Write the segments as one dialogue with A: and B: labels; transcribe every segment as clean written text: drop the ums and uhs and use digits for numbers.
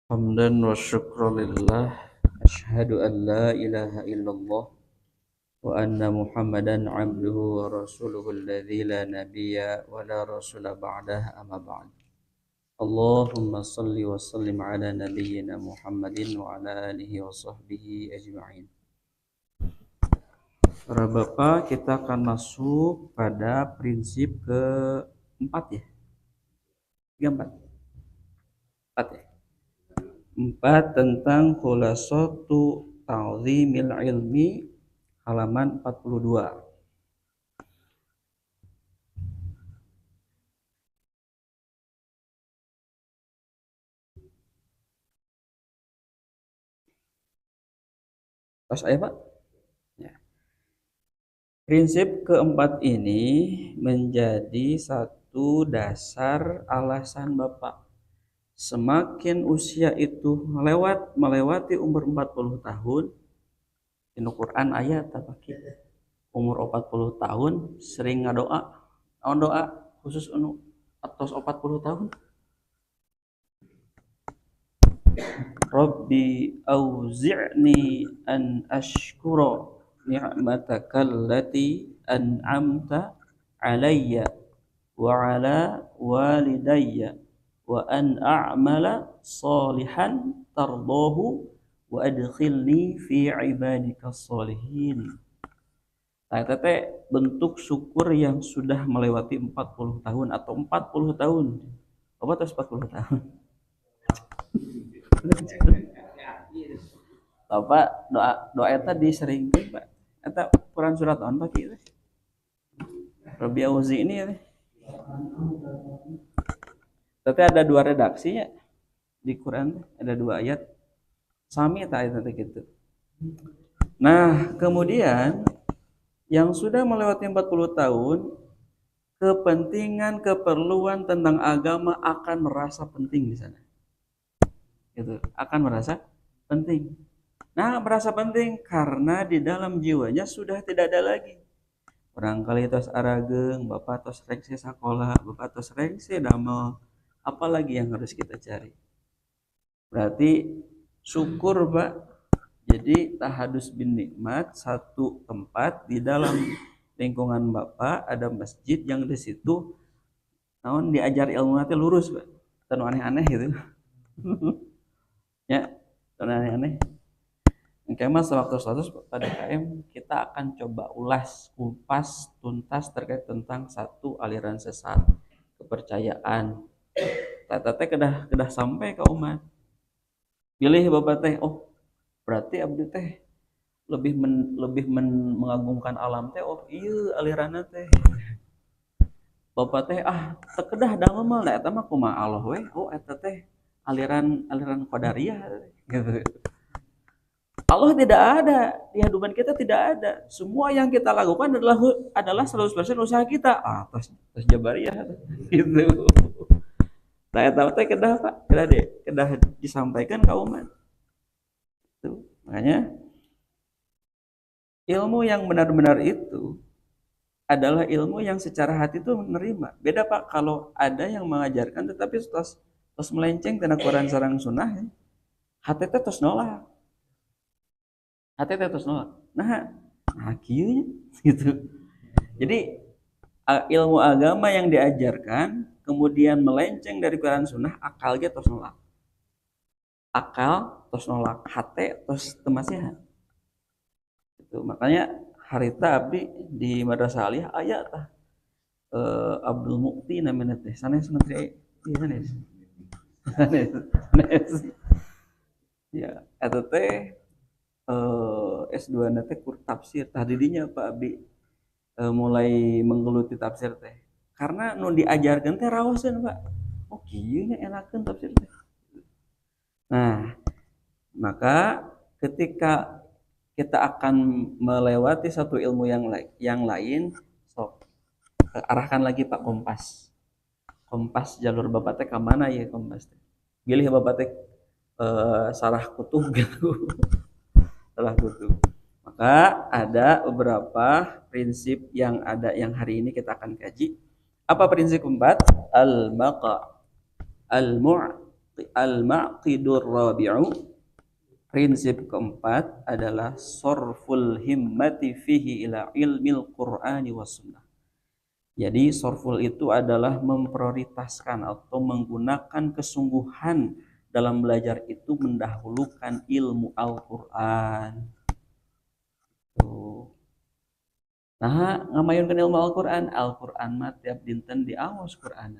A: Hamdan wa syukran lillah. Ashhadu an la ilaha illallah wa anna Muhammadan abduhu wa rasuluhu alladzi la nabiyya wa la rasula ba'dah, amma ba'd. Allahumma salli wa sallim ala nabiyyina Muhammadin wa ala alihi wa sahbihi ajma'in. Para Bapak, kita akan masuk pada prinsip keempat ya. Keempat. Empat ya. 4 tentang khulasatu ta'zimil ilmi, halaman 42. Pas ayat Pak? Ya. Prinsip keempat ini menjadi satu dasar alasan Bapak. Semakin usia itu melewati umur 40 tahun, di Quran ayat apa kita? Umur 40 tahun sering ngadoa, doa khusus atas 40 tahun. Rabbi auzi'ni an ashkura ni'mataka allati an'amta alayya wa ala walidayya wa an a'mala salihan tardahu wa adkhilni fi ibadika sholihin. Tete bentuk syukur yang sudah melewati 40 tahun atau 40 tahun. Apa terus 40 tahun? Bapak doa eta diseringkeun Pak. Eta Quran surat on Pak kieu. Rabbi auzi ini ya. Tapi ada dua redaksinya di Quran, ada dua ayat. Sami eta ayat gitu. Nah, kemudian yang sudah melewati 40 tahun, kepentingan, keperluan tentang agama akan merasa penting di sana. Gitu, akan merasa penting. Nah, merasa penting karena di dalam jiwanya sudah tidak ada lagi. Barangkali tos arageng, bapak tos rengse sakola, bapak tos rengse damel, apalagi yang harus kita cari. Berarti syukur Pak. Jadi tahadus bin nikmat, satu tempat di dalam lingkungan bapak ada masjid yang di situ naon diajar ilmu nanti lurus Pak. Tanu aneh-aneh gitu. Ya, tanu aneh-aneh. Kema sewaktu-waktu pada KM kita akan coba ulas, kupas, tuntas terkait tentang satu aliran sesat, kepercayaan. Tete kedah sampai ke umat. Pilih bapak teh, oh berarti abdi teh lebih mengagungkan alam teh, oh iya aliranna teh. Bapak teh tekedah damel mah da eta mah kumaha Allah we, oh eta teh aliran qadariyah gitu. Allah tidak ada, di hadapan kita tidak ada. Semua yang kita lakukan adalah 100% usaha kita. Terus jabariyah gitu. Saya tahu teh kedah disampaikan ke umat. Itu. Makanya ilmu yang benar-benar itu adalah ilmu yang secara hati itu menerima. Beda Pak kalau ada yang mengajarkan tetapi terus melenceng tina Quran sareng sunnah, hati teh terus nolak. Hati terus nolak. Nah kieunya gitu. Jadi ilmu agama yang diajarkan kemudian melenceng dari Quran Sunnah, akalnya terus nolak. Akal terus nolak, hati terus temasihan. Itu makanya harita abdi di madrasah aliyah aya tah Abdul Mukti namanya teh. Sanes menteri sanes. Ya, eta teh S2 na teh tafsir tadinya Pak Abi mulai menggeluti tafsir teh karena nu diajarkan teh raoseun Pak. Oh kieu nya enakeun tafsir teh. Nah, maka ketika kita akan melewati satu ilmu yang lain, sok arahkan lagi Pak kompas. Kompas jalur Bapak teh ka mana ya kompas teh? Pilih Bapak teh sarah kutub gitu. Salah kutub. Maka ada beberapa prinsip yang hari ini kita akan kaji. Apa prinsip keempat? Al-maqa, al-mu', al-maqidur rabi'u, prinsip keempat adalah sorful himmati fihi ila ilmil Qur'ani was sunnah. Jadi sorful itu adalah memprioritaskan atau menggunakan kesungguhan dalam belajar itu mendahulukan ilmu Al-Quran. Tuh. Nah, ngamayunkan ilmu Al-Quran, Al-Quran mah tiap dinten diawas Quran.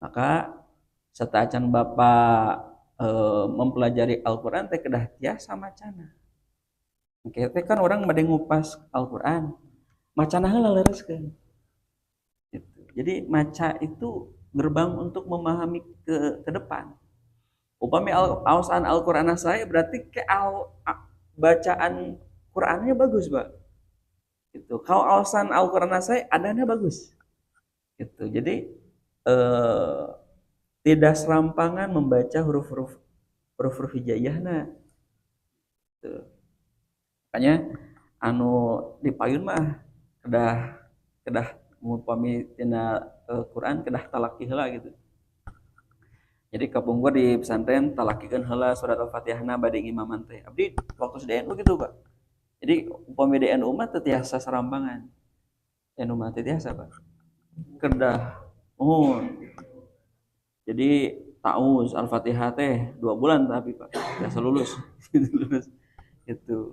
A: Maka sataacan Bapak mempelajari Al-Quran teh kedah tiasa macana. Oke, kan orang bade ngupas Al-Quran, macana heula leureuskeun. Gitu. Jadi maca itu gerbang untuk memahami ke depan. Upami awasan Al-Quran saya berarti bacaan Qurannya bagus, Pak. Gitu. Kalau awasan Al-Quran saya adanya bagus. Gitu. Jadi tidak serampangan membaca huruf-huruf hijaiyahna. Gitu. Makanya anu dipayun mah kedah mupami tina Quran kedah talaki heula gitu. Jadi kapungkur di pesantren talakikeun heula surat Al-Fatihahna bade imaman teh. Abdi waktu DNU gitu, Pak. Jadi upami DNU mah teu tiasa serampangan. DNU mah teu tiasa, Pak. Kedah jadi tahu Al-Fatihah teh 2 bulan tapi Pak biasa lulus. Lulus itu.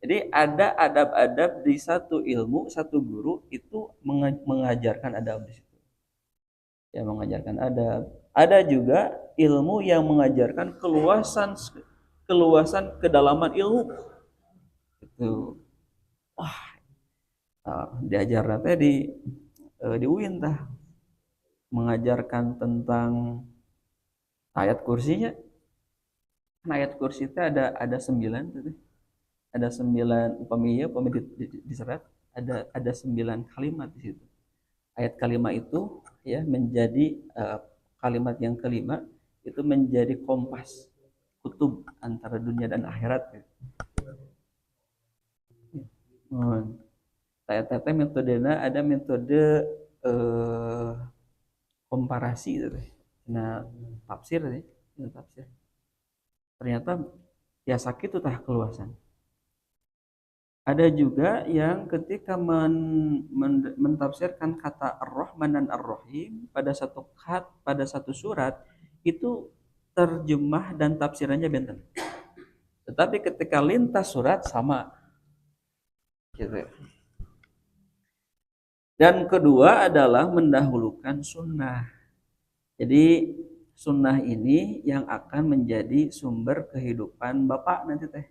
A: Jadi ada adab-adab di satu ilmu, satu guru itu mengajarkan adab di situ. Ya mengajarkan adab. Ada juga ilmu yang mengajarkan keluasan kedalaman ilmu. Itu. Wah. Diajar teh di UIN tah. Mengajarkan tentang ayat kursinya. Ayat kursi itu ada 9 tuh. Ada 9 upami diserat ada 9 kalimat di situ. Ayat kalimat itu ya menjadi kalimat yang kelima itu menjadi kompas kutub antara dunia dan akhirat. Tete metodena ada metode komparasi gitu. Nah, tafsir ya, tafsir. Ternyata ya sakit itu tah keluasan. Ada juga yang ketika mentafsirkan kata Ar-Rahman dan Ar-Rahim pada satu surat itu terjemah dan tafsirannya benten. Tetapi ketika lintas surat sama gitu. Dan kedua adalah mendahulukan sunnah. Jadi sunnah ini yang akan menjadi sumber kehidupan Bapak nanti teh.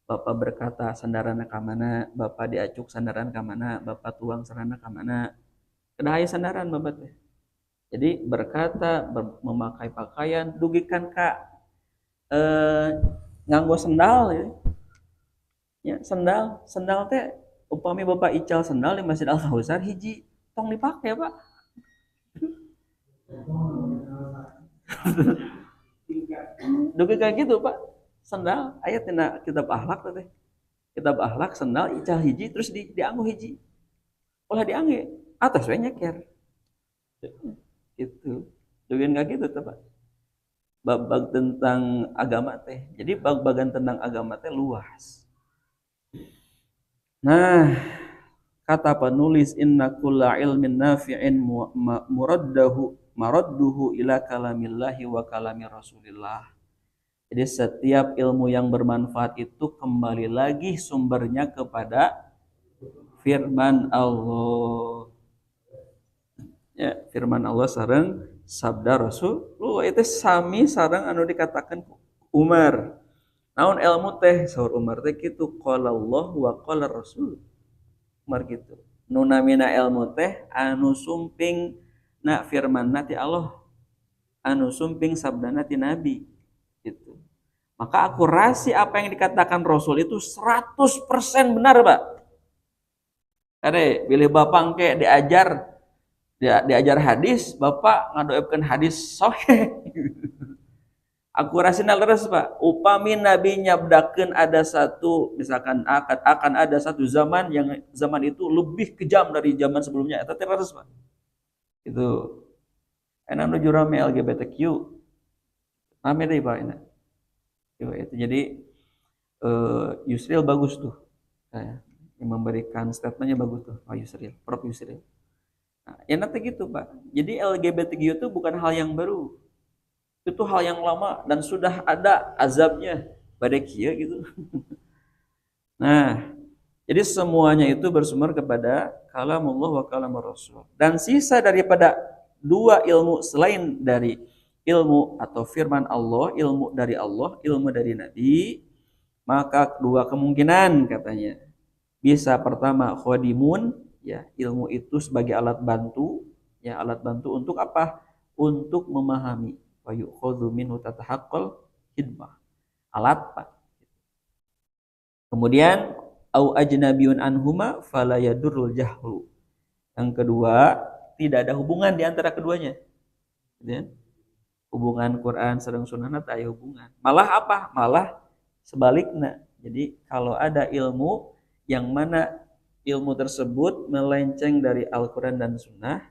A: Bapak berkata sandaran ka mana, Bapak diacuk sandaran ka mana, Bapak tuang sarana ka mana. Kedah aya sandaran Bapak teh. Jadi berkata, memakai pakaian, dugikan ka nganggo sendal ya. Ya, sendal teh upami Bapak ical sendal di Masjid Al-Kausar hiji tong dipake, Pak. Dugi kayak gitu, Pak. Sendal aya tina kitab akhlak teh. Kitab akhlak sendal ical hiji terus dianggo hiji. Ulah diangge atas we nyeker. Gitu. Dugi kayak gitu tuh, Pak. Bab tentang agama teh. Jadi bab-bagan tentang agama teh luas. Nah, kata penulis inna kulla ilmin nafi'in maradduhu ila kalamillahi wa kalami rasulillah. Jadi setiap ilmu yang bermanfaat itu kembali lagi sumbernya kepada firman Allah. Ya, firman Allah sareng sabda Rasul. Lu itu sami sareng anu dikatakan Umar. Naon ilmu teh saur Umar teh kitu qala Allah wa qala Rasul. Umar gitu. Nu namina ilmu teh anu sumping na firmanna ti Allah. Anu sumping sabdana ti Nabi. Gitu. Maka akurasi apa yang dikatakan Rasul itu 100% benar, Pak. Kade bilih Bapak engke diajar hadis, Bapak ngadoepkeun hadis sahih. Akurasina leres, Pak. Upami Nabi nyabdakeun ada satu misalkan akan ada satu zaman yang zaman itu lebih kejam dari zaman sebelumnya, eta teh leres, Pak. Itu. Ena nuju rame LGBTQ. Rame deh Pak ini. Itu jadi Yusril bagus tuh. Saya yang memberikan statementnya bagus tuh Pak Yusril, Prof Yusril. Nah, ya nanti gitu Pak. Jadi LGBTQ itu bukan hal yang baru. Itu hal yang lama dan sudah ada azabnya pada kia gitu. Nah, jadi semuanya itu bersumber kepada kalamullah wa kalamur rasul. Dan sisa daripada dua ilmu selain dari ilmu atau firman Allah, ilmu dari Allah, ilmu dari Nabi, maka dua kemungkinan katanya. Bisa pertama khodimun, ya, ilmu itu sebagai alat bantu, ya, alat bantu untuk apa? Untuk memahami. Wa yu'khadhu minhu tatahaqqal hidmah. Alat, Pak. Kemudian au ajnabiyun anhuma fala yadurrul jahlu. Yang kedua, tidak ada hubungan di antara keduanya. Gitu ya. Hubungan Quran sareng sunnah teh aya hubungan. Malah apa? Malah sebaliknya. Jadi kalau ada ilmu yang mana ilmu tersebut melenceng dari Al-Quran dan Sunnah,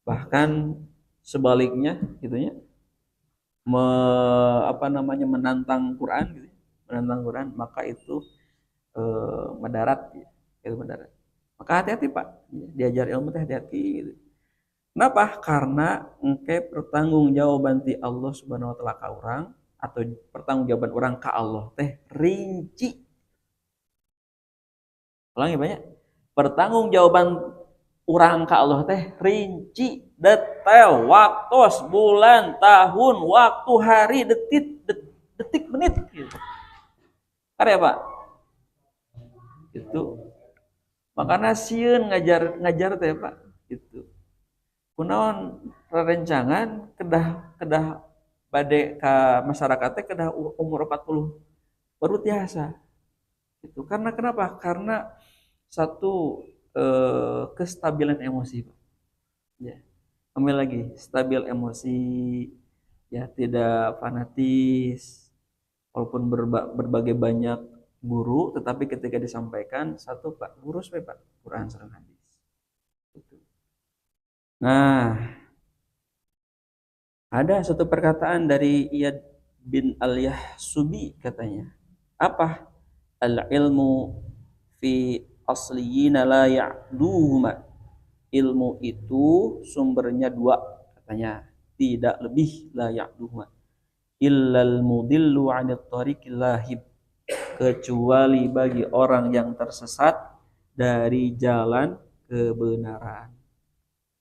A: bahkan sebaliknya gitu ya, menantang Quran gitu, menantang Quran, maka itu mendarat, itu mendarat. Maka hati-hati Pak, diajar ilmu teh hati-hati gitu. Kenapa? Karena engke pertanggungjawaban ti Allah Subhanahu wa taala ka urang atau pertanggungjawaban orang ka Allah teh rinci. Ulangi banyak. Pertanggungjawaban orang ka Allah teh rinci, detail, waktu, bulan, tahun, waktu, hari, detik, menit gitu. Karya Pak. Itu. Makanya sieun ngajar teh Pak. Gitu. Kunaon rerencangan kedah bade ka masyarakat teh kedah umur 40 baru tiasa. Itu karena kenapa? Karena satu kestabilan emosi, Pak. Ya. Kembali lagi, stabil emosi, ya, tidak fanatis, walaupun berbagai banyak guru, tetapi ketika disampaikan satu Pak, guru supaya Pak Quran sareng hadis. Gitu. Nah, ada satu perkataan dari Iyad bin Al-Yahsubi katanya. Apa? Al-ilmu fi asliyina la ya'duhuma. Ilmu itu sumbernya dua katanya, tidak lebih la ya'duhuma. Illal mudillu 'anil tariqil lahib, kecuali bagi orang yang tersesat dari jalan kebenaran.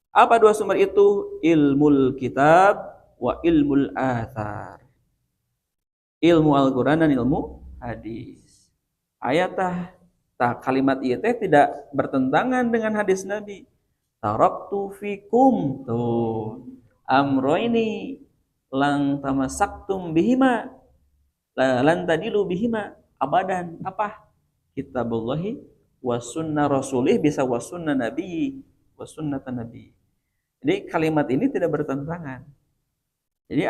A: Apa dua sumber itu? Ilmul kitab wa ilmul athar. Ilmu Al-Quran dan ilmu hadis. Ayatah kalimat ieu teh tidak bertentangan dengan hadis Nabi. Taraktu fikum tuh amroini lang tamasaktum bihima lan tadilu bihima abadan. Apa? Kitabullahi wa sunnah rasulih, bisa wa sunnah nabi wa sunnatan nabi. Jadi kalimat ini tidak bertentangan. Jadi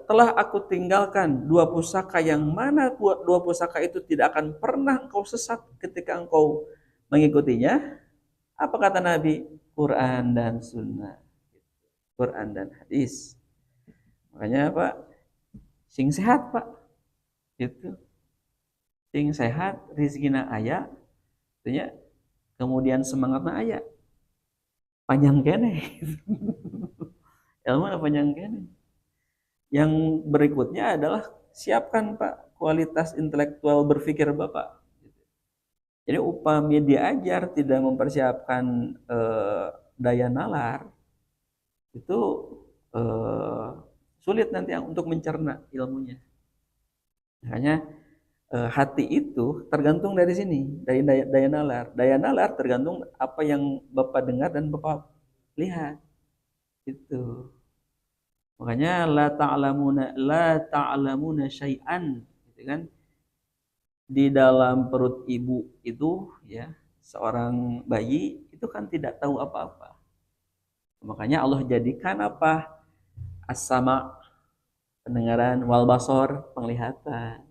A: telah aku tinggalkan dua pusaka yang mana dua pusaka itu tidak akan pernah engkau sesat ketika engkau mengikutinya. Apa kata Nabi? Quran dan sunnah. Quran dan hadis. Makanya Pak, sing sehat Pak. Gitu. Sing sehat, rizkina aya, artinya kemudian semangatna aya. Panjang kene. Ilmu panjang kene. Yang berikutnya adalah siapkan Pak kualitas intelektual berpikir Bapak. Jadi upamanya diajar tidak mempersiapkan daya nalar, itu sulit nanti untuk mencerna ilmunya. Makanya hati itu tergantung dari sini, dari daya nalar. Daya nalar tergantung apa yang Bapak dengar dan Bapak lihat. Itu. Makanya la ta'lamuna syai'an, gitu kan? Di dalam perut ibu itu, ya, seorang bayi itu kan tidak tahu apa-apa. Makanya Allah jadikan apa? As-sama, pendengaran, wal basor, penglihatan.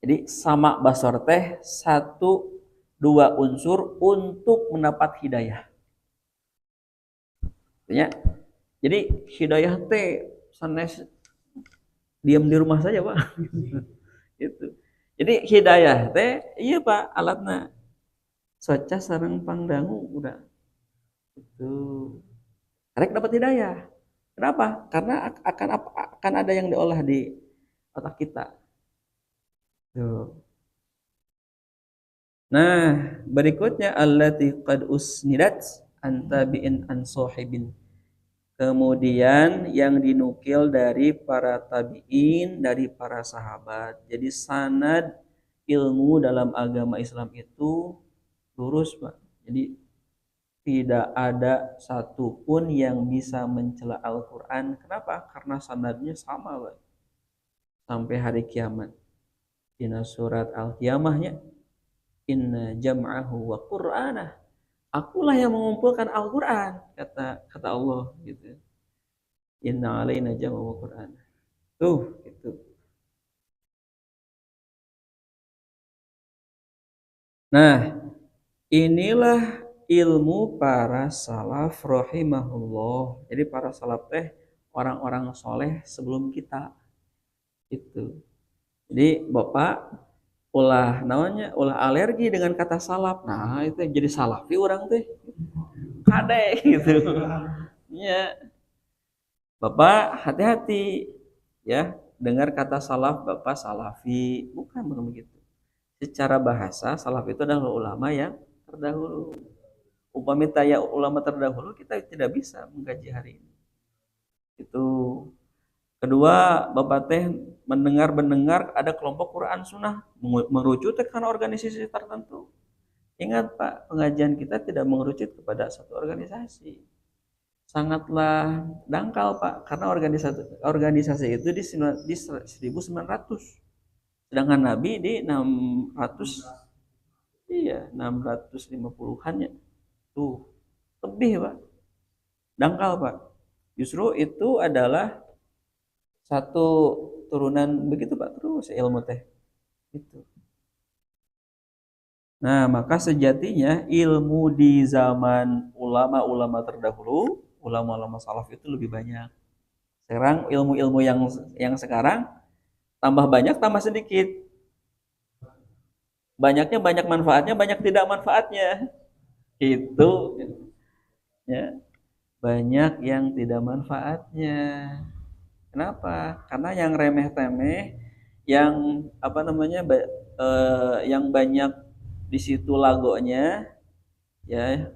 A: Jadi sama basor teh satu dua unsur untuk mendapat hidayah. Ya. Jadi hidayah teh sanes diam di rumah saja Pak. Gitu. Jadi hidayah teh iya Pak alatna soca sareng pangdangu udah itu karek dapat hidayah. Kenapa? Karena akan ada yang diolah di otak kita. Tuh. Nah, berikutnya allati qad usnidat antabi'in an sahibin. Kemudian yang dinukil dari para tabi'in, dari para sahabat. Jadi sanad ilmu dalam agama Islam itu lurus, Pak. Jadi tidak ada satupun yang bisa mencela Al-Quran. Kenapa? Karena sanadnya sama, Pak. Sampai hari kiamat. Dina surat Al-Qiyamahnya, inna jam'ahu wa qur'anah. Akulah yang mengumpulkan Al-Quran, kata kata Allah gitu. Inna alaina jam'ahu wa qur'anah. Tuh, gitu. Nah, inilah ilmu para salaf rahimahullah. Jadi para salaf teh orang-orang soleh sebelum kita itu. Jadi Bapak ulah namanya ulah alergi dengan kata salaf. Nah, itu yang jadi salafi orang teh. Kade gitu. Ya, Bapak hati-hati ya dengar kata salaf Bapak salafi. Bukan begitu. Secara bahasa salaf itu adalah ulama yang terdahulu. Upami taya ulama terdahulu kita tidak bisa mengkaji hari ini. Itu kedua, Bapak teh mendengar ada kelompok Quran Sunnah mengerucut karena organisasi tertentu. Ingat Pak, pengajian kita tidak mengerucut kepada satu organisasi. Sangatlah dangkal Pak, karena organisasi itu di 1900. Sedangkan Nabi di 600, iya 650-an ya. Tuh, lebih Pak. Dangkal Pak. Justru itu adalah satu turunan begitu Pak terus ilmu teh. Itu. Nah, maka sejatinya ilmu di zaman ulama-ulama terdahulu, ulama-ulama salaf itu lebih banyak. Sekarang ilmu-ilmu yang sekarang tambah banyak tambah sedikit. Banyaknya banyak manfaatnya, banyak tidak manfaatnya. Itu ya. Banyak yang tidak manfaatnya. Kenapa? Karena yang remeh-temeh, yang apa namanya, yang banyak di situ lagonya, ya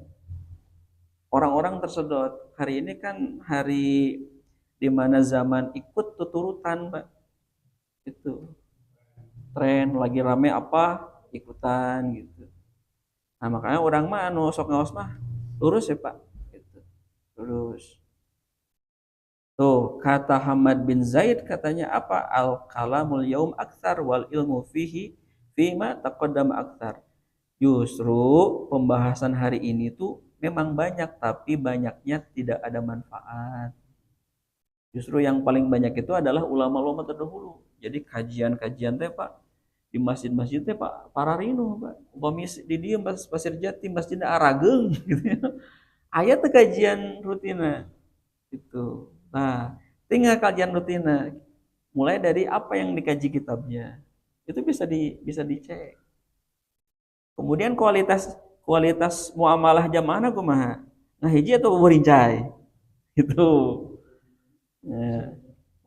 A: orang-orang tersedot. Hari ini kan hari di mana zaman ikut tuturutan, Pak. Itu tren lagi rame apa ikutan gitu. Nah makanya orang mah anu sok ngaos mah lurus ya Pak. Gitu. Lurus. Tuh, kata Hamad bin Zaid katanya apa? Al kalamul yaum aktsar wal ilmu fihi fima taqaddama aktsar. Justru pembahasan hari ini tuh memang banyak tapi banyaknya tidak ada manfaat. Justru yang paling banyak itu adalah ulama-ulama terdahulu. Jadi kajian-kajian teh Pak di masjid-masjid teh Pak para rino Pak. Upami di dieu Pasir Jati Masjid Arageng gitu ya. Aya teh kajian rutina gitu. Nah, tinggal kajian rutina mulai dari apa yang dikaji kitabnya. Itu bisa dicek. Kemudian kualitas kualitas muamalah jamaah kumaha? Nah, hiji atau berincai. Gitu. Ya.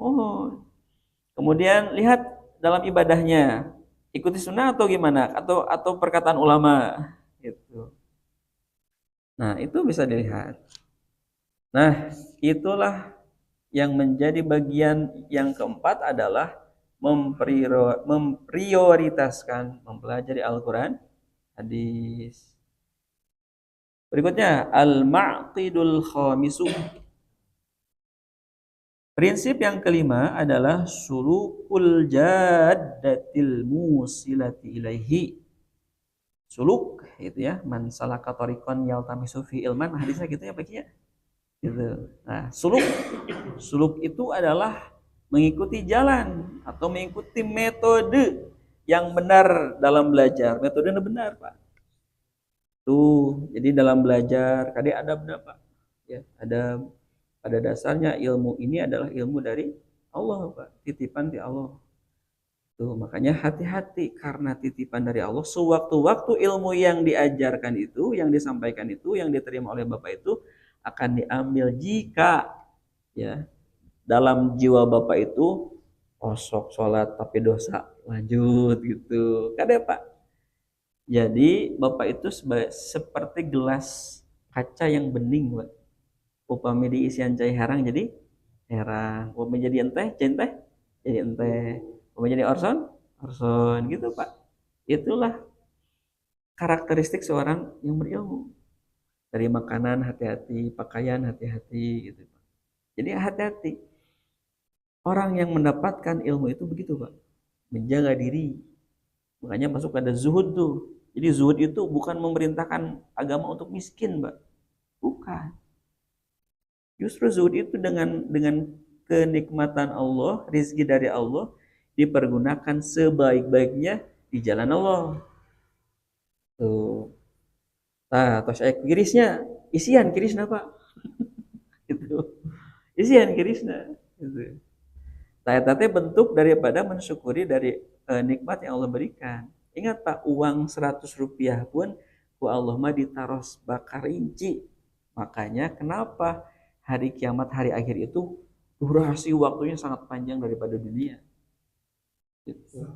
A: Oh, kemudian lihat dalam ibadahnya, ikuti sunnah atau gimana? Atau perkataan ulama gitu. Nah, itu bisa dilihat. Nah, itulah yang menjadi bagian yang keempat adalah memprioritaskan mempelajari Al-Qur'an, hadis. Berikutnya al-ma'qidul khamisu. Prinsip yang kelima adalah sulukul jaddatil musilati ilaihi. Suluk itu ya, man salaka tariqan yaltamisu fi ilman, hadisnya gitu ya bagian. Gitu. Nah, suluk itu adalah mengikuti jalan atau mengikuti metode yang benar dalam belajar. Metode yang benar, Pak. Tuh, jadi dalam belajar tadi ada berapa? Ya, ada pada dasarnya ilmu ini adalah ilmu dari Allah Pak, titipan di Allah. Tuh, makanya hati-hati karena titipan dari Allah. Sewaktu-waktu ilmu yang diajarkan itu, yang disampaikan itu, yang diterima oleh Bapak itu akan diambil jika ya dalam jiwa Bapak itu kosok sholat tapi dosa lanjut gitu. Kan ya Pak? Jadi Bapak itu seperti gelas kaca yang bening, Pak. Upami diisian cai harang jadi herang. Upami jadi enteh, cai jadi enteh. Upami jadi orson, orson gitu, Pak. Itulah karakteristik seorang yang berilmu. Dari makanan hati-hati, pakaian hati-hati gitu, Pak. Jadi hati-hati. Orang yang mendapatkan ilmu itu begitu, Pak. Menjaga diri. Makanya masuk pada zuhud tuh. Jadi zuhud itu bukan memerintahkan agama untuk miskin, Mbak. Bukan. Justru zuhud itu dengan kenikmatan Allah, rizki dari Allah dipergunakan sebaik-baiknya di jalan Allah. Tuh. Nah, terus kirisnya isian kirisna, Pak. Itu. Isian kirisna. Gitu. Nah, itu bentuk daripada mensyukuri dari nikmat yang Allah berikan. Ingat Pak, uang 100 rupiah pun ku Allah mah ditaros bakar inci. Makanya kenapa hari kiamat, hari akhir itu durasi waktunya sangat panjang daripada dunia. Gitu.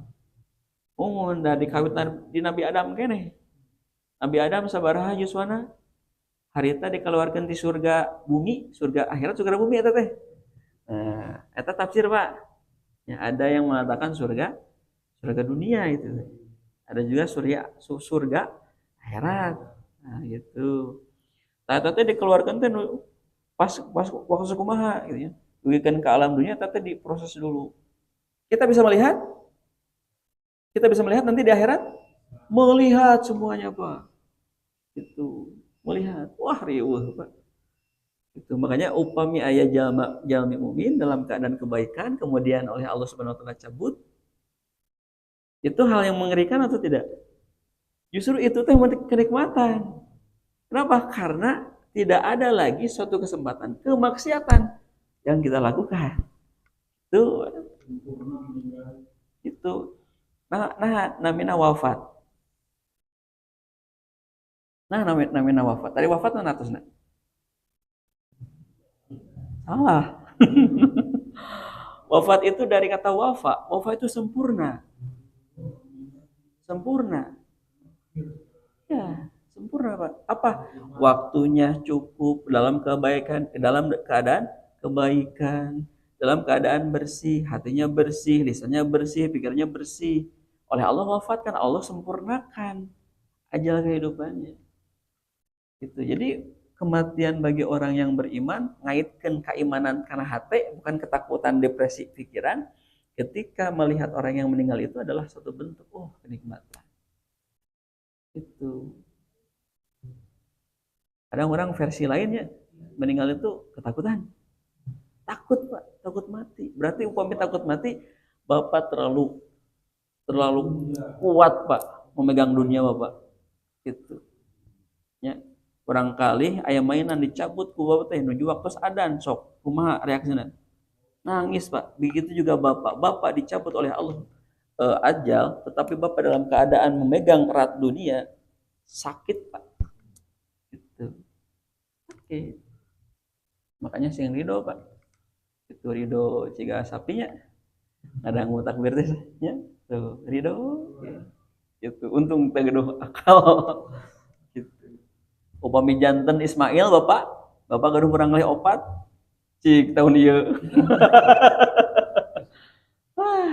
A: Oh, dari kawit di Nabi Adam kene. Nabi Adam sabaraha yuswana harita dikeluarkan di surga bumi, surga akhirat, surga bumi eta teh. Nah, eta tafsir Pak. Ya, ada yang mengatakan surga dunia itu. Ada juga surga akhirat. Nah, gitu. Tata dikeluarkan teh pas waktu kumaha gitu ya. Dugikan ke alam dunia tata diproses dulu. Kita bisa melihat nanti di akhirat melihat semuanya, Pak. Itu melihat. Wah, riuh, Pak. Itu makanya upami aya jalmi mukmin dalam keadaan kebaikan kemudian oleh Allah Subhanahu wa taala cabut, itu hal yang mengerikan atau tidak? Justru itu teh kenikmatan. Kenapa? Karena tidak ada lagi suatu kesempatan kemaksiatan yang kita lakukan. Itu namina wafat. Namina wafat. Tadi wafat mana atasna? Salah. Wafat itu dari kata wafa. Wafa itu sempurna. Sempurna. Ya, sempurna, Pak. Apa? Waktunya cukup dalam kebaikan, dalam keadaan kebaikan, dalam keadaan bersih, hatinya bersih, lisannya bersih, pikirnya bersih. Oleh Allah wafatkan, Allah sempurnakan ajal kehidupannya. Gitu. Jadi kematian bagi orang yang beriman ngaitkan keimanan karena hati, bukan ketakutan, depresi pikiran. Ketika melihat orang yang meninggal itu adalah satu bentuk kenikmatan. Itu. Ada orang versi lainnya meninggal itu ketakutan. Takut, Pak, takut mati. Berarti upami takut mati, Bapak terlalu kuat, Pak, memegang dunia Bapak. Gitu. Ya. Barangkali aya mainan dicabut ku Bapak teh nuju waktu adan sok. Kumaha reaksina? Nangis, Pak. Begitu juga Bapak. Bapak dicabut oleh Allah ajal, tetapi Bapak dalam keadaan memegang erat dunia, sakit, Pak. Gitu. Oke. Makanya sing ridho, Pak. Itu ridho ciga sapinya. Ada yang takbir teh nya. Tuh, ridho. Gitu. Untung teu geduh akal. Gitu. Upami janten Ismail Bapak gaduh kurang kali opat. Cik tahun ieu.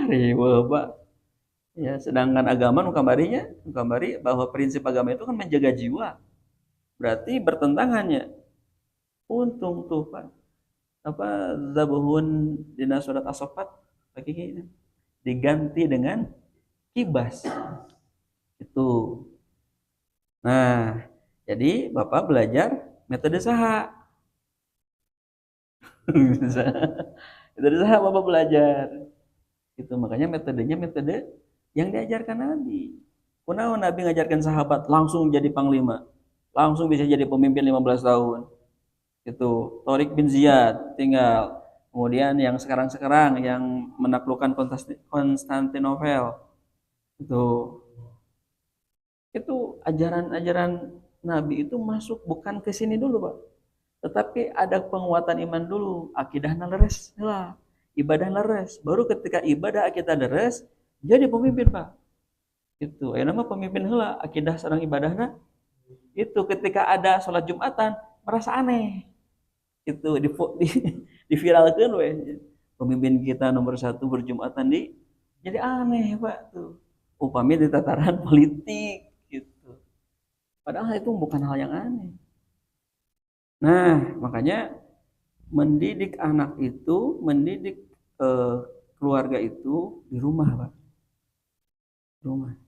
A: Riweuh, Pak. Ya, sedangkan agama nu kambari bahwa prinsip agama itu kan menjaga jiwa. Berarti bertentangannya. Untung tuh, Pak. Apa zabuhun dina surat as-saffat diganti dengan kibas. Itu. Nah, jadi Bapak belajar metode saha. Metode saha Bapak belajar. Itu makanya metodenya metode yang diajarkan Nabi. Kunaon Nabi ngajarkan sahabat langsung jadi panglima, langsung bisa jadi pemimpin 15 tahun. Itu Tariq bin Ziyad tinggal Kemudian yang sekarang-sekarang yang menaklukkan Konstantinopel itu ajaran-ajaran Nabi itu masuk bukan ke sini dulu, Pak. Tetapi ada penguatan iman dulu, akidah leres lah, ibadah leres. Baru ketika ibadah akidah leres, jadi pemimpin, Pak. Itu, nama pemimpin heula, akidah sareng ibadahna. Itu ketika ada sholat Jumatan, merasa aneh. Itu diviralkan we. Pemimpin kita nomor satu berjumatan jadi aneh, Pak, tuh. Upami di tataran politik gitu. Padahal itu bukan hal yang aneh. Nah, makanya mendidik anak itu, mendidik keluarga itu di rumah, Pak. Di rumah.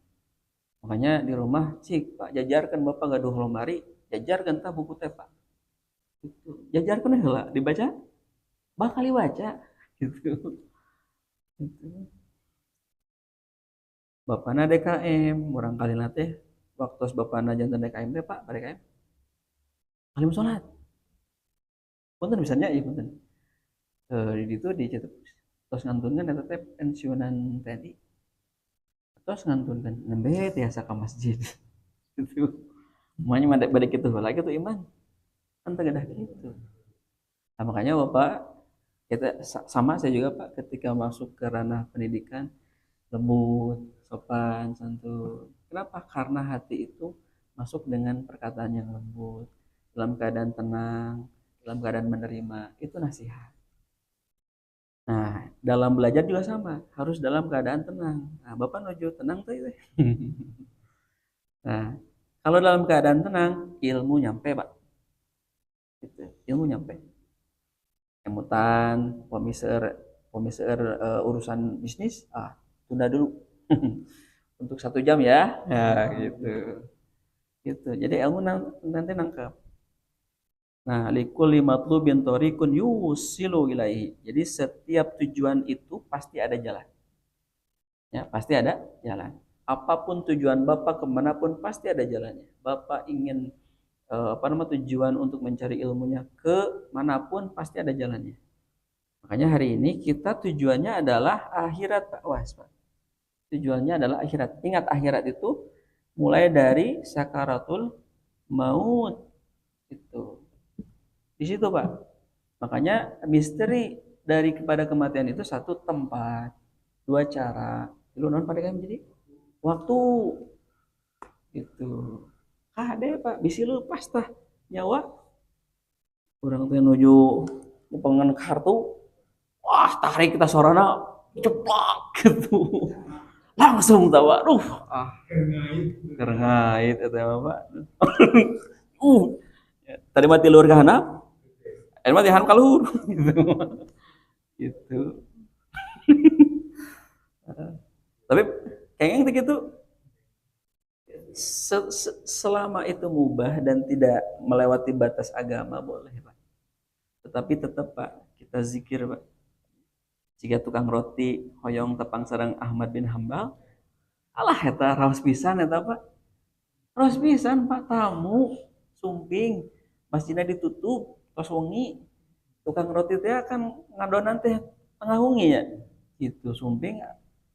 A: Makanya di rumah, cik, Pak, jajarkan Bapak gaduh lemari, jajarkan tah buku teh, Pak. Gitu. Jajarkan heula, dibaca, bakal dibaca gitu. Gitu. Bapakna DKM, orang kali nate waktu bapakna jantan DKM teh, Pak, DKM. Alim sholat. Punten misalnya iya punten. Di itu dicetak terus ngantunkan eta teh pensiunan TNI. Terus ngantunkan nembe tiasa ka masjid. Gitu. Semuanya balik itu lagi tuh iman. Kan tegadah gitu. Nah, makanya Bapak kita sama saya juga Pak ketika masuk ke ranah pendidikan lembut, sopan, santun. Kenapa? Karena hati itu masuk dengan perkataan yang lembut, dalam keadaan tenang, dalam keadaan menerima. Itu nasihat. Nah, dalam belajar juga sama, harus dalam keadaan tenang. Nah, Bapak nuju tenang tuh itu. Nah, kalau dalam keadaan tenang, ilmu nyampe, Pak. Gitu. Ilmu nyampe. Emutan, urusan bisnis, tunda dulu. Untuk 1 jam ya. Nah, gitu. Gitu. Jadi ilmu nanti nangkep. Nah, likulli matlubin thariqun yusilu ilaihi. Jadi setiap tujuan itu pasti ada jalan. Ya, pasti ada jalan. Apapun tujuan Bapak kemanapun pasti ada jalannya. Bapak ingin tujuan untuk mencari ilmunya ke manapun pasti ada jalannya. Makanya hari ini kita tujuannya adalah akhirat, Pak. Pak. Tujuannya adalah akhirat. Ingat akhirat itu mulai dari sakaratul maut itu. Di situ, Pak. Makanya misteri dari kepada kematian itu satu tempat, dua cara. Lu non pada kan jadi waktu itu. Kade Pak, bisi lu pas tah nyawa. Orang teh nuju pengen kartu. Wah, tarik kita sorana ceplak gitu. Langsung tawa, kerengait itu Pak. Tadi mati luar kahana, mati han kaluhur gitu. Gitu. Tapi kayaknya gitu selama itu mubah dan tidak melewati batas agama boleh, Pak. Tetapi tetap, Pak, kita zikir, Pak. Jika tukang roti hoyong tepang sareng Ahmad bin Hambal, alah eta raos pisan eta, Pak. Raos pisan, Pak, tamu sumping masjidnya ditutup tos wengi. Tukang roti teh akan ngadonan teh tengah wengi ya. Gitu sumping,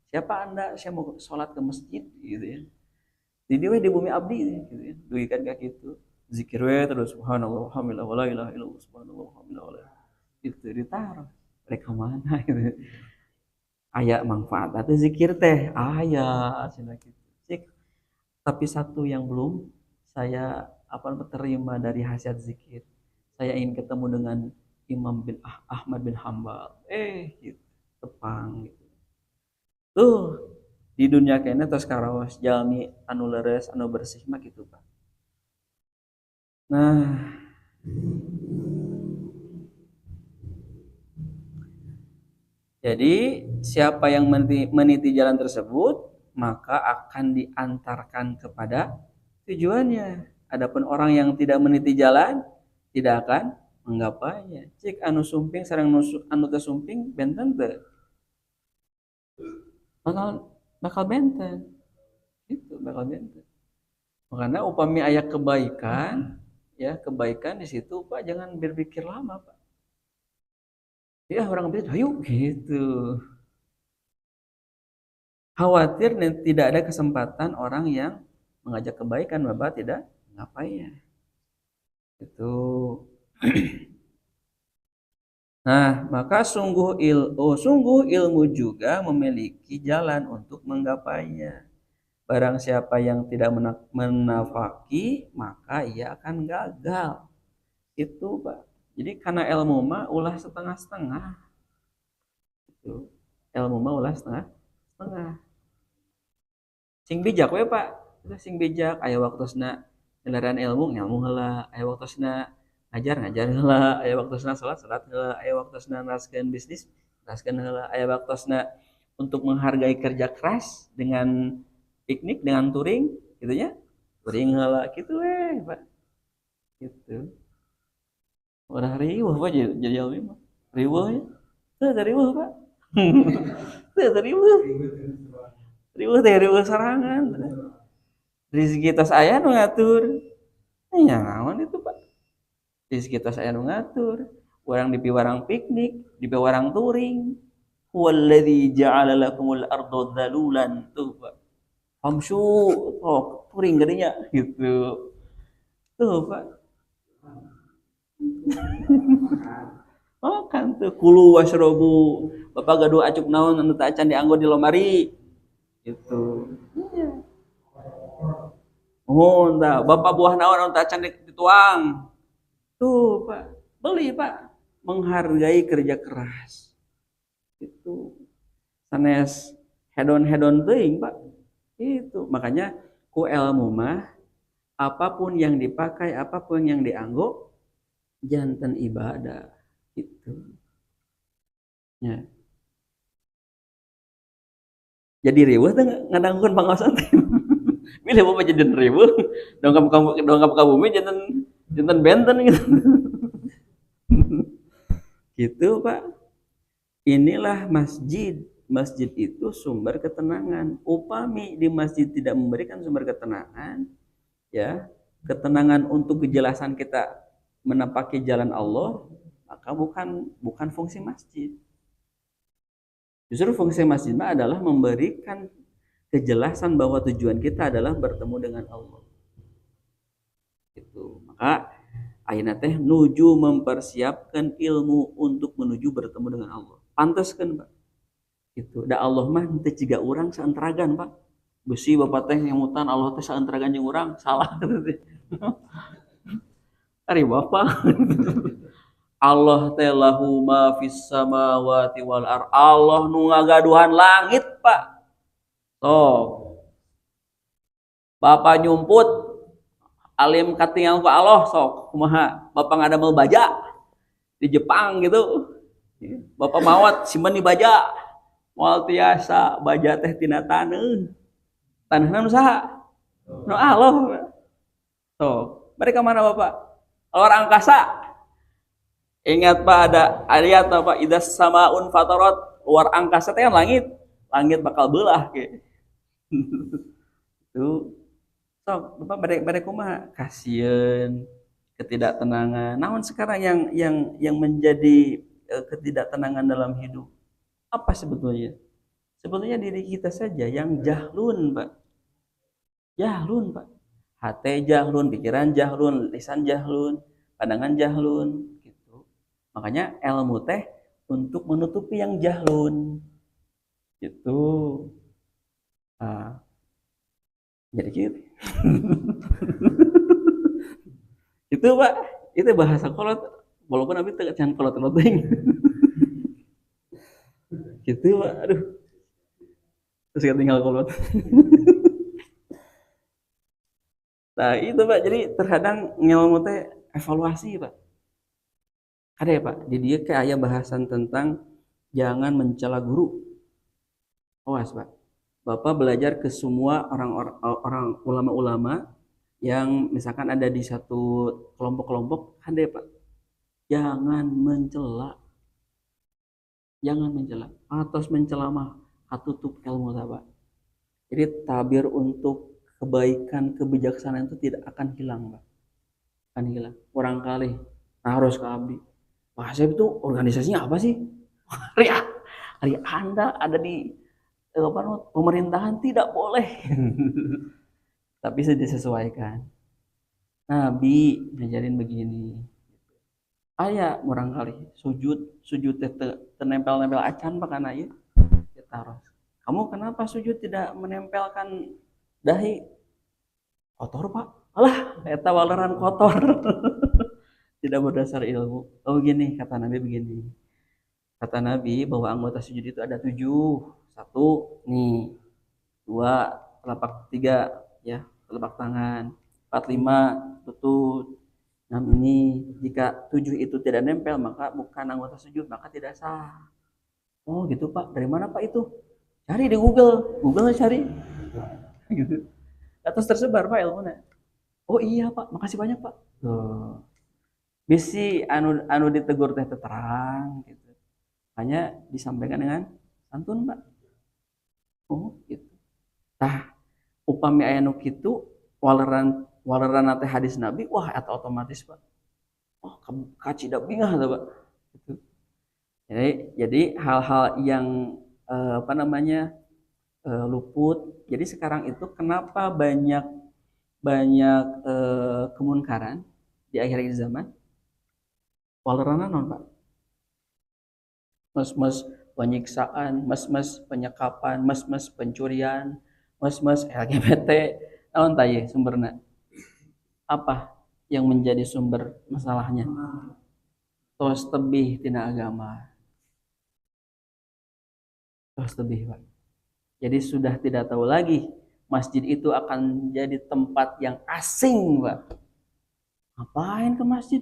A: siapa Anda? Saya mau sholat ke masjid gitu ya. Jadi we di bumi abdi gitu ya. Duikan kayak gitu. Zikir we terus subhanallah alhamdulillah wala ilaha illallah subhanallah alhamdulillah wala. Itu ditaruh. Mereka mana gitu. Aya manfaat atau zikir teh aya cenah gitu. Cik, tapi satu yang belum saya terima dari hasil zikir. Saya ingin ketemu dengan Imam bin Ahmad bin Hambal. Gitu. Tepang gitu. Tuh di dunia kayaknya terus karawas jalmi anu leres anu bersih mah gitu Pak. Nah, jadi siapa yang meniti jalan tersebut maka akan diantarkan kepada tujuannya. Adapun orang yang tidak meniti jalan tidak akan menggapainya. Cik anu sumping sareng anu teu sumping benten teu. Bakal benten. Itu bakal benten. Makanya upami aya kebaikan, ya kebaikan di situ Pak jangan berpikir lama Pak. Ya orang bisnis, ayo gitu. Khawatir tidak ada kesempatan orang yang mengajak kebaikan, Bapak tidak ngapain. Itu. Nah, maka sungguh ilmu juga memiliki jalan untuk menggapainya. Barang siapa yang tidak menafaki, maka ia akan gagal. Itu, Pak. Jadi karena ilmu mah ulah setengah-setengah. Itu. Ilmu mah ulah setengah-setengah. Sing bijak we, Pak. Itu sing bijak aya waktosna nyelerahan ilmu heula, aya waktosna ngajar heula, aya waktosna salat heula, aya waktosna naraskeun bisnis naraskeun heula, aya waktosna untuk menghargai kerja keras dengan piknik dengan touring gitu ya. Touring heula kitu we, Pak. Gitu. Udah riweuh Pak jadi alwi mah. Riweuh ya. Teu ada riweuh, Pak. Teu ada riweuh. Riweuh teh riweuh sorangan. Rezeki tos aya nu ngatur. Nya naon itu, Pak? Rezeki tos aya nu ngatur. Urang di piwarang piknik, di piwarang touring. Huwallazi ja'ala lakumul arda dzalulan tuh, Pak. Famsu, oh, touring gadinya gitu. Tuh, Pak. Makan tuh kulu wasrobu. Bapak gaduh acuk naon anu teu acan dianggo di lomari. Gitu. Iya. Oh, entah. Bapak buah naon anu teu acan dituang. Tuh, Pak. Beli, Pak. Menghargai kerja keras. Itu. Sanes hedon-hedon teuing, Pak. Itu. Makanya ku ilmu mah apapun yang dipakai, apapun yang dianggo janten ibadah. Itu. Ya. Jadi riweuh teh ngadangkeun pangaosan teh. Milih bapak jadi riweuh, dongkap ka bumi janten benten gitu. Gitu, Pak. Inilah masjid. Masjid itu sumber ketenangan. Upami di masjid tidak memberikan sumber ketenangan, ya, ketenangan untuk kejelasan kita menapaki jalan Allah, maka bukan fungsi masjid. Justru fungsi masjid adalah memberikan kejelasan bahwa tujuan kita adalah bertemu dengan Allah. Itu. Maka ayeuna teh nuju mempersiapkan ilmu untuk menuju bertemu dengan Allah. Pantaskeun, Pak. Itu. Da Allah mah teu ciga urang saenteragan, Pak. Besi Bapak teh yang mutan Allah teh saenteragan jeung urang, salah teh. Ari Bapak. Allah teh lahu ma fis samawati wal ar. Allah nu ngagaduhan langit, Pak. Sok. Bapak nyumput alim katingal ku Allah sok kumaha. Bapak ngadamel baja di Jepang gitu. Bapak mawat simpen di baja. Moal tiasa baja teh tina taneuh. Taneuhna nu saha? Nu Allah. Sok. Mereka mana Bapak? Luar angkasa. Ingat Pak ada ayat apa? Idas samaun fatarat. Luar angkasa teh kan langit. Langit bakal belah ke. Tuh. So, Bapak barek kumaha? Kasieun, ketidaktenangan. Namun sekarang yang menjadi ketidaktenangan dalam hidup apa sebetulnya? Sebetulnya diri kita saja yang jahlun, Pak. Jahlun, Pak. Hati jahlun, pikiran jahlun, lisan jahlun, pandangan jahlun gitu. Makanya ilmu teh untuk menutupi yang jahlun. Gitu. Nah, jadi gitu. Itu Pak, itu bahasa kolot walaupun tapi jangan kolot teuing. Gitu Pak, aduh. Terus tinggal kolot. Nah, itu Pak, jadi terkadang ngilmu teh evaluasi, Pak. Ada ya, Pak. Jadi dia kayak aya bahasan tentang jangan mencela guru. Awas, Pak. Bapak belajar ke semua orang ulama-ulama yang misalkan ada di satu kelompok-kelompok, ada ya, Pak. Jangan mencela. Jangan mencela. Atas mencela mah katutup ilmu, Pak. Jadi tabir untuk kebaikan, kebijaksanaan itu tidak akan hilang, Pak. Akan hilang. Orang kali harus ke abdi. Pak Asep itu organisasinya apa sih? Hari, hari Anda ada di pemerintahan tidak boleh. Tapi sudah disesuaikan. Nabi ngajarin begini. Aya murang kali sujud tenempel-nempel acan bahkan aya ditaruh. Kamu kenapa sujud tidak menempelkan dahi? Kotor pak. Alah, eta waleran kotor. Tidak berdasar ilmu. Oh begini, kata Nabi begini. Kata Nabi bahwa anggota sujud itu ada 7. Satu, nih. Dua, telapak tiga, ya, telapak tangan. 4, 5, lutut. 6 ini, jika 7 itu tidak nempel, maka bukan anggota sujud, maka tidak sah. Oh gitu pak, dari mana pak itu? Cari di Google, Google cari. Gitu. Atas tersebar pak ilmunya. Oh iya pak, makasih banyak pak. Tuh. Bisi anu ditegur teh terang gitu. Hanya disampaikan dengan santun pak. Oh gitu. Tah upami aya nu kitu waleran waleran teh hadis Nabi, wah eta otomatis pak. Oh kacida bingah tuh pak. Gitu. Jadi hal-hal yang apa namanya luput. Jadi sekarang itu kenapa banyak banyak kemunkaran di akhir zaman? Walerana non pak, mes-mes penyiksaan, mes-mes penyekapan, mes-mes pencurian, mes-mes LGBT, naon tah ye sumberna? Apa yang menjadi sumber masalahnya? Tos tebih tina agama, tos tebih pak. Jadi sudah tidak tahu lagi masjid itu akan jadi tempat yang asing pak. Ngapain ke masjid?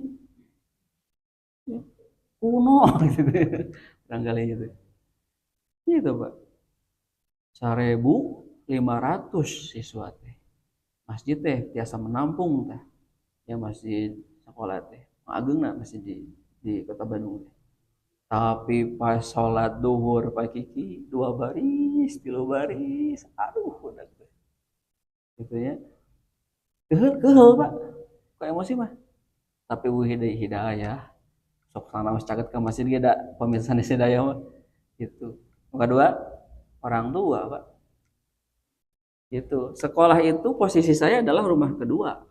A: Kuno gitu. Barangkali gitu. Gitu pak. 1.500 siswa teh. Masjid teh biasa menampung teh. Ya masjid sekolah teh. Ageungna masjid di Kota Bandung teh. Tapi pas sholat duhur Pak Kiki 2 baris, 3 baris, aduh udah gitu ya. Kehel Pak. Kok emosi mah. Tapi hidayah. Sok sana mas caket ke masjid ge da pemirsa hidayah mah. Gitu. Yang kedua, orang tua, Pak. Itu sekolah itu posisi saya adalah rumah kedua,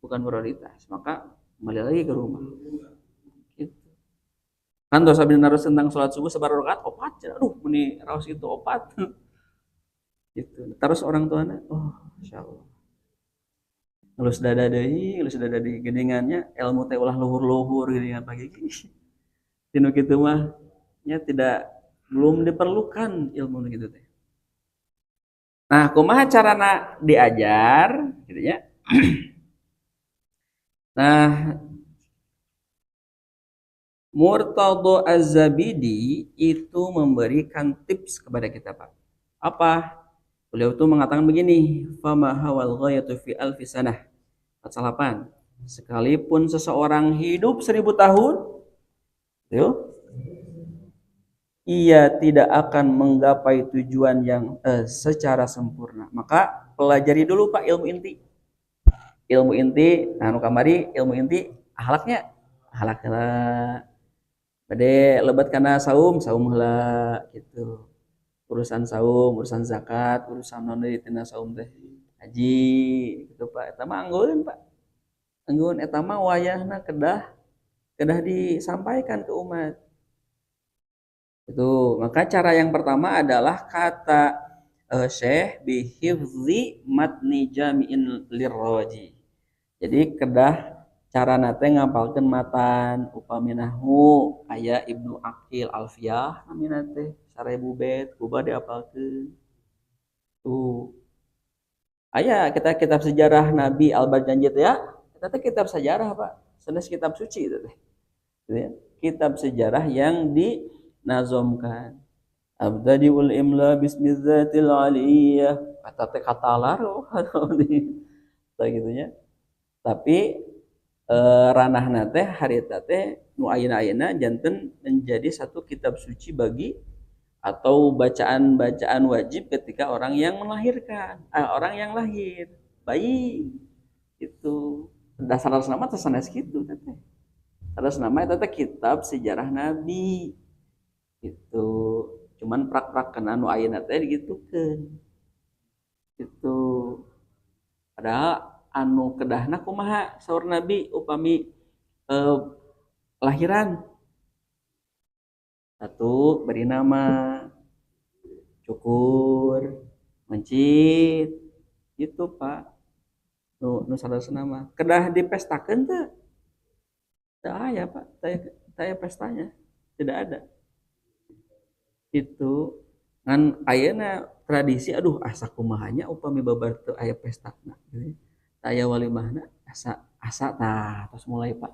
A: bukan prioritas. Maka kembali lagi ke rumah. Gitu. Kan dosa harus tentang sholat subuh sebar rakaat opat, aduh meni raos itu opat. Gitu. Terus orang tuanya, oh insya Allah. Ngelus dada di geningannya, ilmu teh ulah luhur-luhur geningan pagi. Tinu kitu mah nya tidak belum diperlukan ilmu gitu teh. Nah, kumaha carana diajar gitu ya. Nah, Murtadha Az-Zabidi itu memberikan tips kepada kita, Pak. Apa? Beliau itu mengatakan begini, fama hawal ghayatu fi alfi sanah. 48. Sekalipun seseorang hidup 1000 tahun, yuk, ia tidak akan menggapai tujuan yang secara sempurna. Maka pelajari dulu Pak ilmu inti. Ilmu inti, nah nu kamari ilmu inti ahlaknya. Ahlak heula. Bade lebat kana saum heula gitu. Urusan saum, urusan zakat, urusan non deui tina saum teh. Haji gitu Pak. Eta mah anggeun Pak. Anggeun eta mah wayahna kedah disampaikan ke umat. Itu maka cara yang pertama adalah kata Syekh bihifzi matni jami'in lirrawaji. Jadi kedah cara nate ngapalkeun matan upaminahu aya Ibnu Aqil Alfiyah namina teh 1000 bait kuba diapalkeun. Tuh. Aya kita kitab sejarah Nabi Al-Bajanjid ya. Kita teh kitab sejarah Pak. Sanes kitab suci itu teh. Kitab sejarah yang dinazomkan. Abdadiul imla bismillatil aliyah. Kata teh kata laro gitunya. Tapi ranahna teh harita teh nu ayeuna janten menjadi satu kitab suci bagi atau bacaan-bacaan wajib ketika orang yang melahirkan, orang yang lahir, bayi. Itu dasar nama teh sanes kitu teh. Terus nama itu kitab sejarah Nabi. Itu cuman prak-prak kena anu ayeuna teh digitukeun. Itu padahal anu kedahna kumaha saur Nabi upami eh, lahiran satu beri nama cukur mencit itu Pak nu salah nama kedah dipestakeun teh teu aya Pak taya pestanya tidak ada itu ngan ayeuna tradisi aduh asa kumahanya upami babar teu aya pestana gitu taya walimahna asa asa tah tos mulai Pak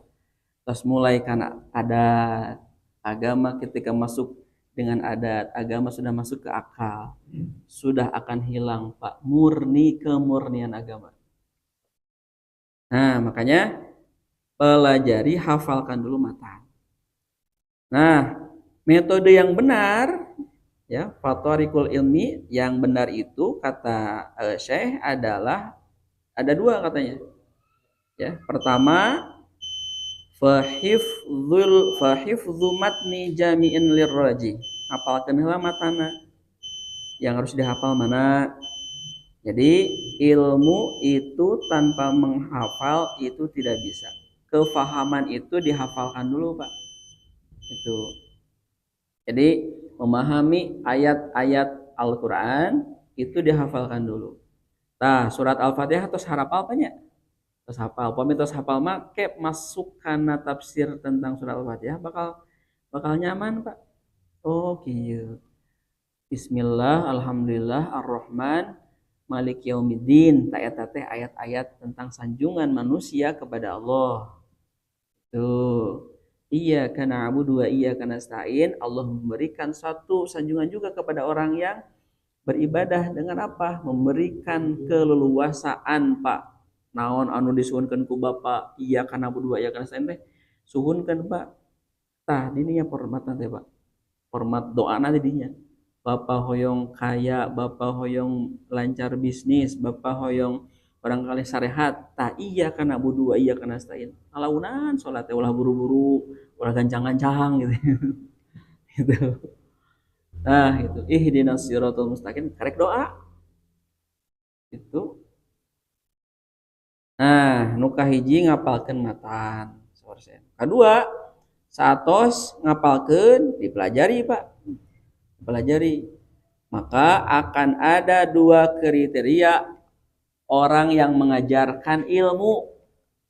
A: tos mulai karena adat agama ketika masuk dengan adat agama sudah masuk ke akal sudah akan hilang Pak murni kemurnian agama. Nah makanya pelajari hafalkan dulu matan. Nah metode yang benar ya fatorikul ilmi yang benar itu kata Syekh adalah ada dua katanya ya pertama fahifdzu matni jami'in lirraji hafalkan heula matana yang harus dihafal mana jadi ilmu itu tanpa menghafal itu tidak bisa kefahaman itu dihafalkan dulu Pak itu jadi memahami ayat-ayat Al-Quran itu dihafalkan dulu nah surat Al-Fatihah terus harapal apanya terus hafal pami terus hafal make masuk karena tafsir tentang surat Al-Fatihah bakal nyaman Pak oh kieu Bismillah Alhamdulillah Ar-Rahman Malik Yaumiddin eta teh ayat-ayat tentang sanjungan manusia kepada Allah tuh iya karena abu dua iya karena nasta'in Allah memberikan satu sanjungan juga kepada orang yang beribadah dengan apa memberikan keleluasaan Pak naon anu disuhunkeun ku Bapa iya kana berdua iya kana saen teh suhunkeun Pak tah dininya hormatan teh Pak hormat doana teh dinya Bapa hoyong kaya Bapa hoyong lancar bisnis Bapa hoyong barangkali sarehat tah iya kana berdua iya kana saen alaunan salat teh ulah buru-buru ulah gancang-gancang gitu gitu nah itu ihdinas siratal mustaqim karek doa itu nah nu kahiji ngapalkeun matan kedua satos ngapalkeun dipelajari Pak dipelajari maka akan ada dua kriteria orang yang mengajarkan ilmu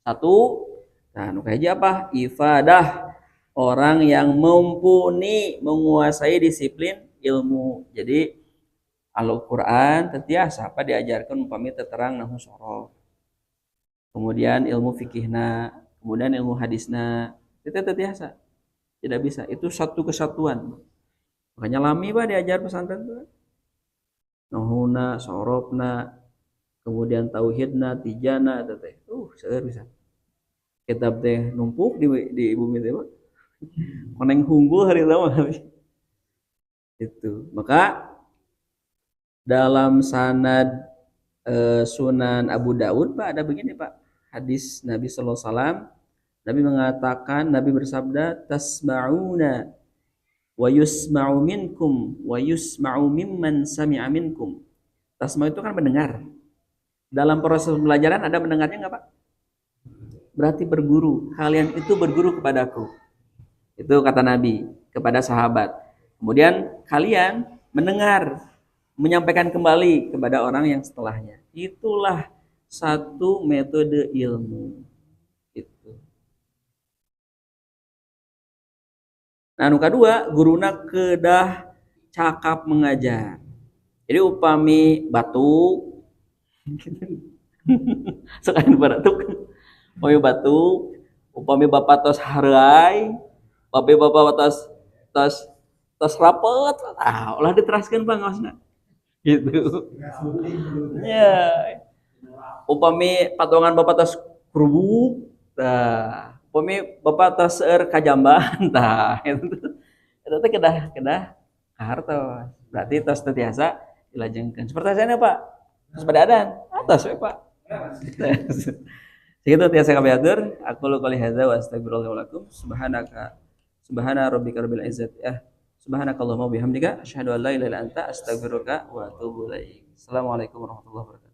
A: satu nah nu kahiji apa ifadah orang yang mumpuni menguasai disiplin ilmu jadi Al-Quran tetiasa apa diajarkan umpami terang nahu sorof kemudian ilmu fikihna, kemudian ilmu hadisna, itu biasa. Tidak bisa. Itu satu kesatuan. Makanya lami Pak diajar pesantren itu. Nahuna, sorofna, kemudian tauhidna, tijana, itu teh. Seueur bisa. Kitab teh numpuk di bumi teh Pak. Koneng hunggul hari lama itu. Maka dalam sanad Sunan Abu Daud Pak ada begini Pak. Hadis Nabi sallallahu alaihi wasallam Nabi mengatakan Nabi bersabda tasma'una wa yusma'u minkum wa yusma'u mimman sami'a minkum. Tasma' itu kan mendengar. Dalam proses pembelajaran ada mendengarnya enggak Pak? Berarti berguru. Kalian itu berguru kepadaku. Itu kata Nabi kepada sahabat. Kemudian kalian mendengar menyampaikan kembali kepada orang yang setelahnya. Itulah satu metode ilmu itu. Nah, nu kadua guruna kedah cakap mengajar. Jadi upami batu sekalian baratuk. Upami batu, upami bapak tos harai, bapak tos tos tos rapet, ulah diteraskeun Pak ngaosna. Gitu. Ya. Upami patongan bapak tos kerubuk tah upami bapak tos seueur kajamban tah itu teh kedah hartos berarti tos teu tiasa dilajengkeun seperti sana Pak tos pada adan atas we Pak segitu tiasa kami atur aku qouli hadza wa astagfirullah wa lakum subhana rabbika rabbil izzati Subhanakallahumma bihamdika asyhadu an la ilaha illa anta astaghfiruka wa atubu ilaik. Assalamualaikum warahmatullahi wabarakatuh.